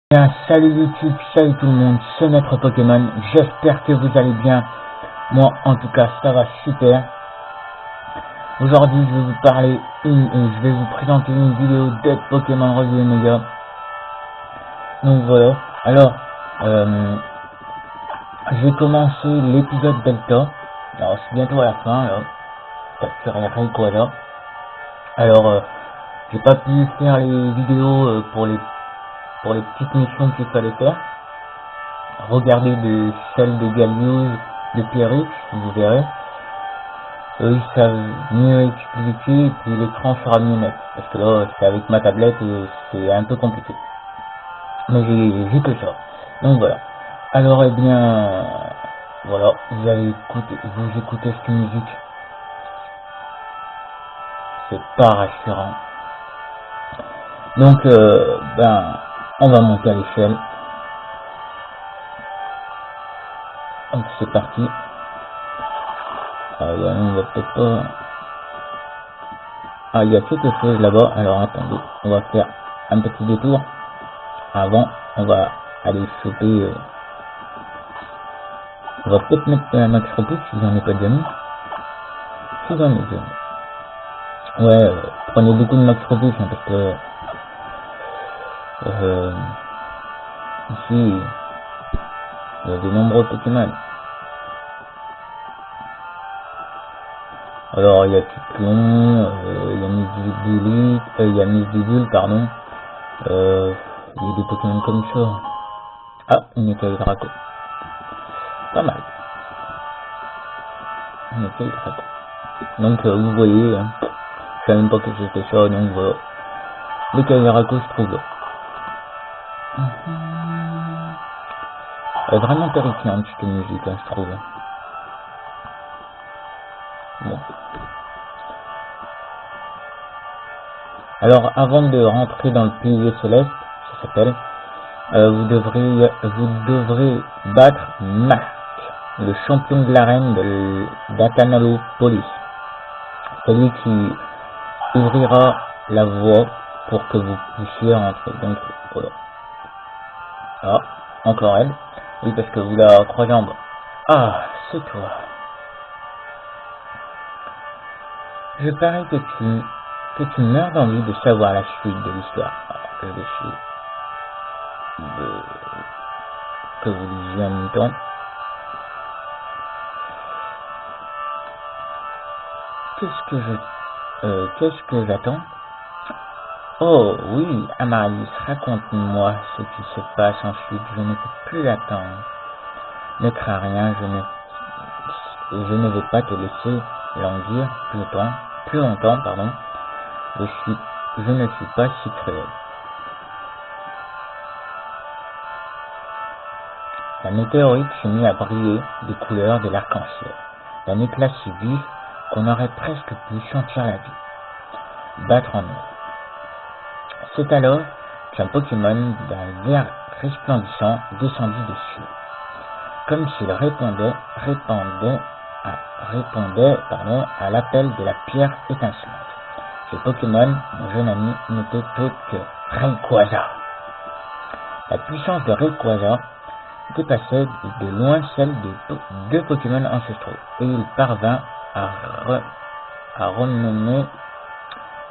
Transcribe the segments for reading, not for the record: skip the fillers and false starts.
Bien, salut YouTube, salut tout le monde, c'est Maître Pokémon, j'espère que vous allez bien. Moi en tout cas ça va super. Aujourd'hui je vais vous parler, je vais vous présenter une vidéo de Pokémon Review Omega. Donc voilà, alors je vais commencer l'épisode Delta. Alors c'est bientôt à la fin là, sur Rayquaza. Alors j'ai pas pu faire les vidéos pour les petites missions qu'il fallait faire. Regardez celles de Galiouse, de Pierrix, vous verrez. Eux ils savent mieux expliquer et puis l'écran sera mieux net. Parce que là c'est avec ma tablette et c'est un peu compliqué. Mais j'ai que ça. Donc voilà. Alors eh bien voilà, vous écoutez cette musique. C'est pas rassurant. Donc on va monter à l'échelle. Donc c'est parti. On va peut-être pas... Ah, il y a quelque chose là-bas. Alors attendez, on va faire un petit détour. Avant, on va aller choper... On va peut-être mettre un max repos si j'en ai pas déjà mis. Si j'en ai déjà mis. Ouais, prenez beaucoup de max repos hein, parce que... ici, il y a de nombreux Pokémon. Alors il y a Cyclone, il y a Misdidule, il y a Misdidule, pardon. Il y a des Pokémon comme ça. Ah, une écaille Draco. Pas mal. Une écaille Draco. Donc vous voyez, hein, je savais même pas que c'était ça, donc voilà. L'écaille Draco se trouve là. Elle est vraiment terrifiante cette musique, hein, je trouve. Bon. Alors avant de rentrer dans le pilier céleste, ça s'appelle, vous devrez battre Marc, le champion de l'arène d'Atanalopolis. Celui qui ouvrira la voie pour que vous puissiez rentrer. Donc voilà. Ah, encore elle. Oui, parce que vous la croisez en bas. Ah, c'est toi. Je parie que tu meurs d'envie de savoir la suite de l'histoire. Je vais essayer que vous lisiez en même temps. Qu'est-ce que j'attends? Oh oui, Amaryllis, raconte-moi ce qui se passe ensuite. Je ne peux plus attendre. Ne crains rien, je ne vais pas te laisser languir plus longtemps, pardon. Je ne suis pas si cruel. La météorite s'est mise à briller des couleurs de l'arc-en-ciel, d'un éclat si vif qu'on aurait presque pu sentir la vie battre en elle. C'est alors qu'un Pokémon d'un vert resplendissant descendit dessus, comme s'il répondait à l'appel de la pierre étincelante. Ce Pokémon, mon jeune ami, n'était autre que Rayquaza. La puissance de Rayquaza dépassait de loin celle des deux Pokémon ancestraux, et il parvint à renommer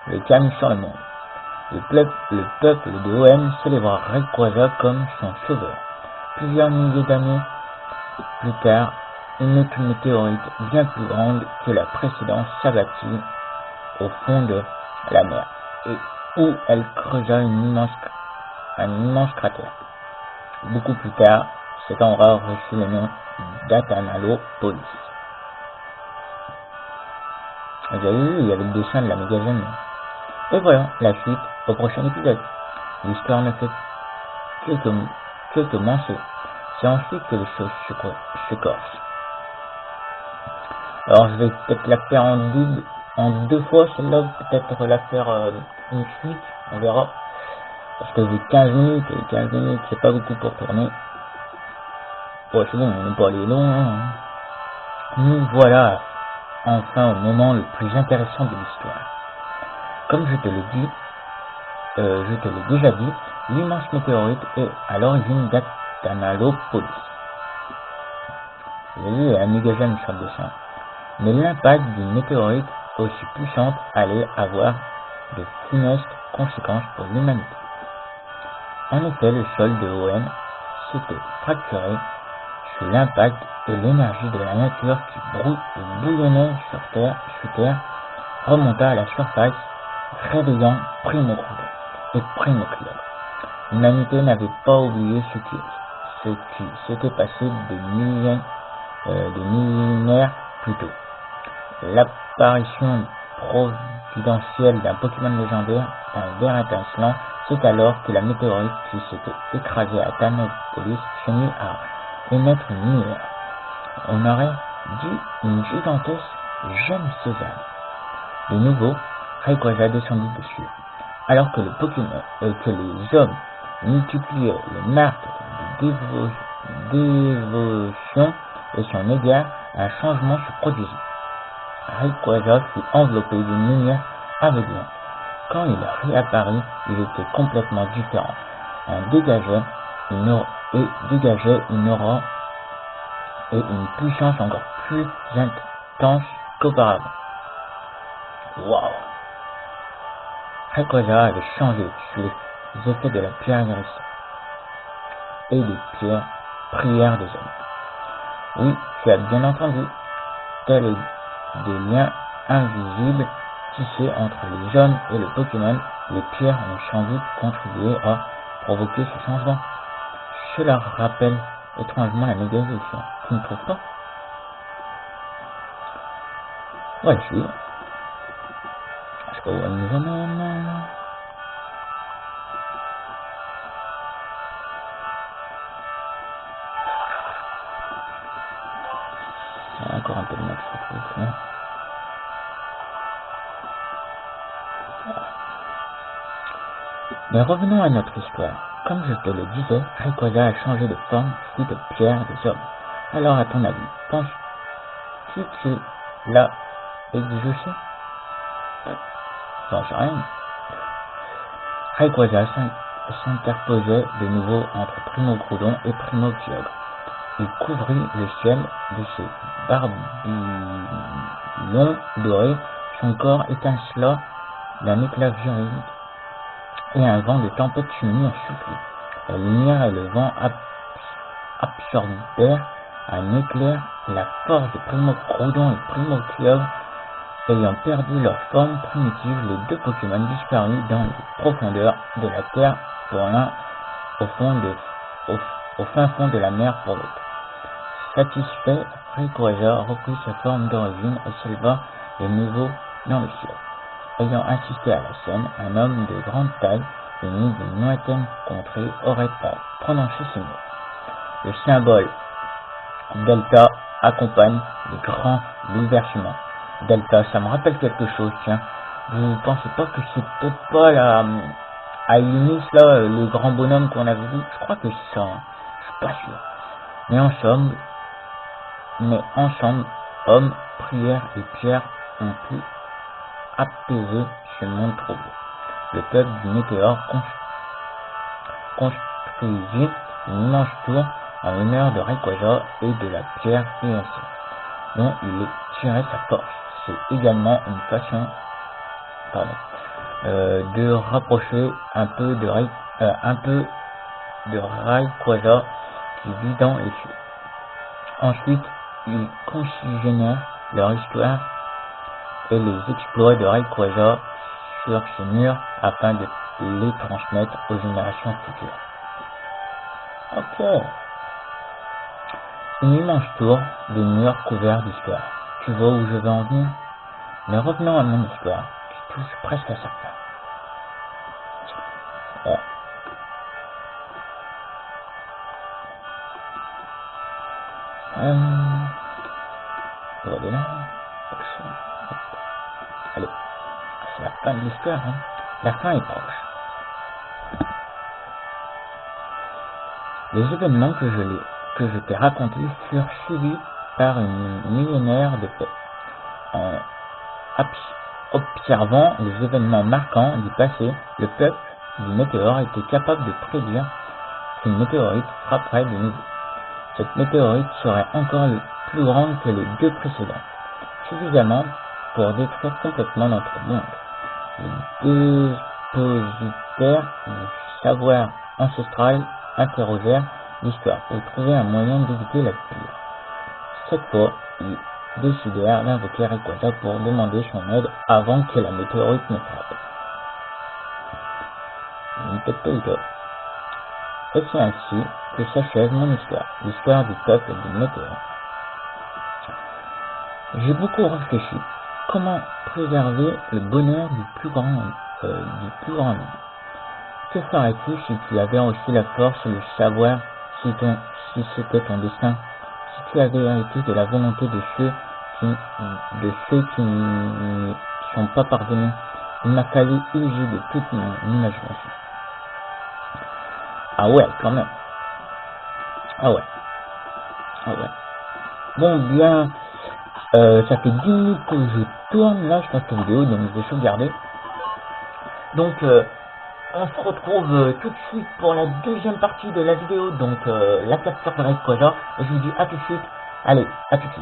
le calme sur le monde. Le peuple de OM célébra Rayquaza comme son sauveur. Plusieurs milliers d'années plus tard, une autre météorite bien plus grande que la précédente s'abattit au fond de la mer, et où elle creusa un immense cratère. Beaucoup plus tard, cet endroit reçut le nom d'Atanalopolis. Vous avez vu, il y avait le dessin de la Mégazone. Et voilà, la suite au prochain épisode. L'histoire ne fait que commencer. C'est ensuite que les choses se corsent. Alors je vais peut-être la faire en deux fois, celle-là, peut-être la faire une suite, on verra. Parce que j'ai 15 minutes, et 15 minutes c'est pas beaucoup pour tourner. Ouais, c'est bon, on n'est pas allé long. Hein. Nous voilà enfin au moment le plus intéressant de l'histoire. Comme je te l'ai déjà dit, L'immense météorite est à l'origine d'Athanalopolis. La méga nous sommes dessin. Mais l'impact d'une météorite aussi puissante allait avoir de funestes conséquences pour l'humanité. En effet, le sol de ON s'était fracturé sous l'impact et l'énergie de la nature qui bouillonnait sous terre remonta à la surface, réveillant Primocule et Primocule. L'humanité n'avait pas oublié ce qui s'était passé des millénaires plus tôt. L'apparition providentielle d'un Pokémon légendaire, un ver étincelant, c'est alors que la météorite qui s'était écrasée à Tanopolis se mit à émettre une lumière. On aurait dit une gigantesque gemme sésame. De nouveau, Rayquaza descendit dessus, alors que les hommes multipliaient les marques de dévotion et son égard, un changement se produisit. Rayquaza fut enveloppé d'une lumière aveuglante. Quand il réapparut, il était complètement différent. Dégageait une aura et une puissance encore plus intense qu'auparavant. Waouh! Rayquaza avait changé sous les effets de la pierre agressive et des prières des hommes. Oui, tu as bien entendu, tels des liens invisibles tissés entre les hommes et le Pokémon, les pierres ont sans doute contribué à provoquer ce changement. Cela rappelle étrangement la méga évolution. Tu ne trouves pas? On va le suivre. Est-ce qu'on nous emmène? Encore un peu de max. Mais revenons à notre histoire. Comme je te le disais, Rayquaza a changé de forme suite aux pierres des hommes. Alors, à ton avis, penses-tu que l'a exaucé? J'en sais rien. Rayquaza s'interposait de nouveau entre Primogroudon et Primokyogre. Il couvrit le ciel de ses barbillons dorés, son corps étincela d'un éclat viril, et un vent de tempête se mit à souffler. La lumière et le vent absorbèrent un éclair. La force de Primogroudon et Primokyogre ayant perdu leur forme primitive, les deux Pokémon disparurent dans les profondeurs de la terre pour l'un, au fin fond de la mer pour l'autre. Satisfait, Rayquaza reprit sa forme d'origine et s'éleva de nouveau dans le ciel. Ayant assisté à la scène, un homme de grande taille, venu d'une lointaine contrée, aurait prononcé ces mots. Le symbole Delta accompagne les grands bouleversements. Delta, ça me rappelle quelque chose, tiens. Vous pensez pas que c'est peut-être pas à Unis, là, les grands bonhommes qu'on avait vus? Je crois que c'est ça, hein. Je suis pas sûr. Mais ensemble, hommes, prières et pierres ont pu apaiser ce monde troublé. Le peuple du météore construisit une immense tour en l'honneur de Rayquaza et de la pierre étincelle, dont il tirait sa force. C'est également une façon de rapprocher un peu de Rayquaza qui vit dans les cieux. Ensuite, ils consignèrent leur histoire et les exploits de Rayquaza sur ces murs afin de les transmettre aux générations futures. Ok. Une immense tour, des murs couverts d'histoire. Tu vois où je veux en venir? Mais revenons à mon histoire, qui touche presque à sa fin. Voilà. Allez, c'est la fin de l'histoire, hein. La fin est proche. Les événements que je t'ai racontés furent suivis par une millénaire de paix. En observant les événements marquants du passé, le peuple du météore était capable de prédire qu'une météorite frapperait de nouveau. Cette météorite serait encore plus grande que les deux précédentes, suffisamment pour détruire complètement notre monde. Les dépositaires du savoir ancestral interrogèrent l'histoire pour trouver un moyen d'éviter la pire. Cette fois, ils décidèrent d'invoquer Rayquaza pour demander son aide avant que la météorite ne frappe. Et c'est ainsi que s'achève mon histoire, l'histoire du peuple du météore. J'ai beaucoup réfléchi. Comment préserver le bonheur du plus grand nombre? Que ferais-tu si tu avais aussi la force et le savoir, si c'était ton destin, si tu avais hérité de la volonté de ceux qui n'y sont pas parvenus? Il m'a fallu user de toute mon imagination. Ah ouais, quand même. Ah ouais. Bon, bien, ça fait 10 minutes que je tourne là, je pense que vidéo, donc je vais sauvegarder. Donc, on se retrouve tout de suite pour la deuxième partie de la vidéo, donc la capture de Rayquaza. Et je vous dis à tout de suite. Allez, à tout de suite.